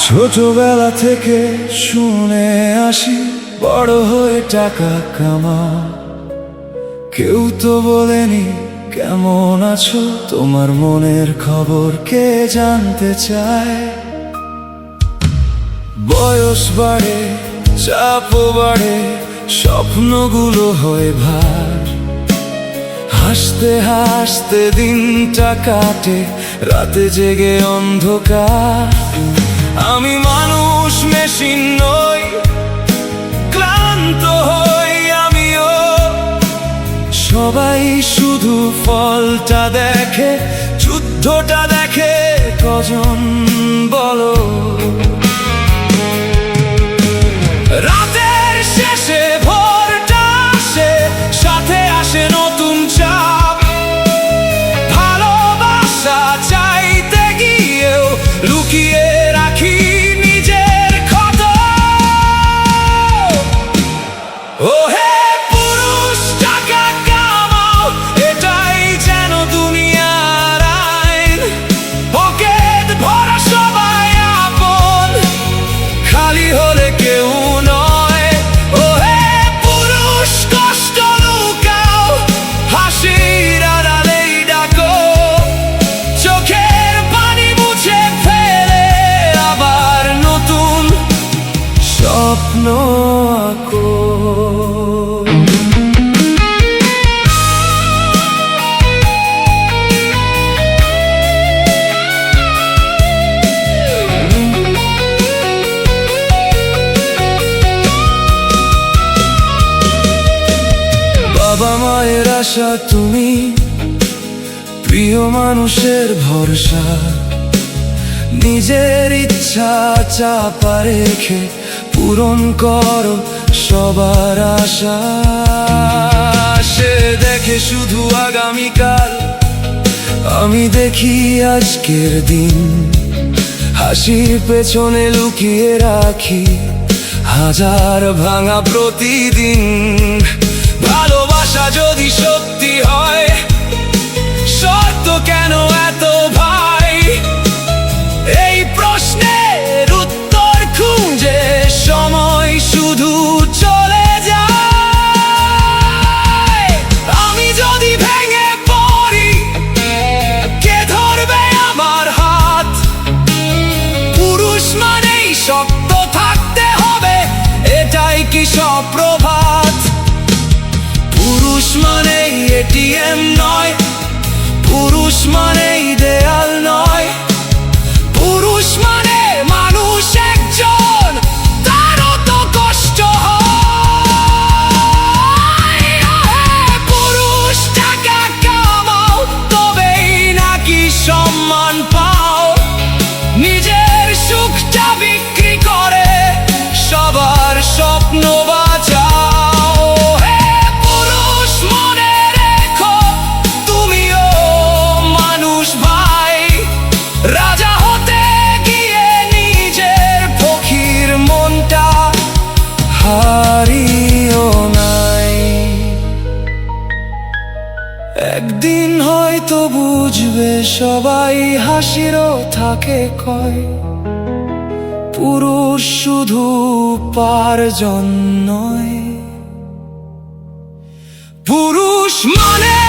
ছোটবেলা থেকে শুনে আসি বড় হয়ে টাকা কামাও। কেউ তো বলেনি কেমন আছো, তোমার মনের খবর কে জানতে চায়। বয়স বাড়ে, চাপও বাড়ে, স্বপ্নগুলো হয় ভার। হাসতে হাসতে দিনটা কাটে, রাতে জেগে অন্ধকার। আমি মানুষ, মেশিন নই, ক্লান্ত হই আমিও। সবাই শুধু ফলটা দেখে, যুদ্ধটা দেখে কজন বলো। রাতের শেষে ভোরটা আসে, সাথে আসে নতুন চাপ। ভালোবাসা চাইতে গিয়েও লুকিয়ে রাখি নিজের ক্ষত। ও হে পুরুষ, টাকা কামাও, এটাই যেন দুনিয়ার আইন। পকেট ভরা সবাই আপন, খালি হলে কেউ নয়। ও হে পুরুষ, কষ্ট লুকাও, হাসির আড়ালেই ডাকো। চোখের পানি মুছে ফেলে আবার নতুন স্বপ্ন আঁকো। বাবা মায়ের আশা তুমি, প্রিয় মানুষের ভরসা। নিজের ইচ্ছা চাপা রেখে পূরণ করো সবার আশা। সে দেখে শুধু আগামীকাল, আমি দেখি আজকের দিন। হাসির পেছনে লুকিয়ে রাখি হাজার ভাঙা প্রতিদিন। ভালোবাসা যদি সত্যি হয়, শর্ত কেন এত ভাই? এই প্রশ্নের উত্তর খুঁজে সময় শুধু চলে যায়। আমি যদি ভেঙে পড়ি, কে ধরবে আমার হাত? পুরুষ মানেই শক্ত থাকতে হবে, এটাই কি সব প্রভাত? পুরুষ মানেই এটিএম নয়, পুরুষ মানেই দেয়াল নয়। পুরুষ মানে মানুষ একজন, তারও তো কষ্ট হয়। পুরুষ, টাকা কামাও, তবেই নাকি সম্মান পাও। নিজের সুখটা বিক্রি করে সবার স্বপ্ন বাঁচাও। হে পুরুষ, মনে রেখো তুমিও মানুষ ভাই। রাজা হতে গিয়ে নিজের ফকির মনটা হারিও নাই। একদিন হয়তো বুঝবে সবাই, হাসিরও থাকে কয়। পুরুষ শুধু উপার্জন নয়, পুরুষ মানে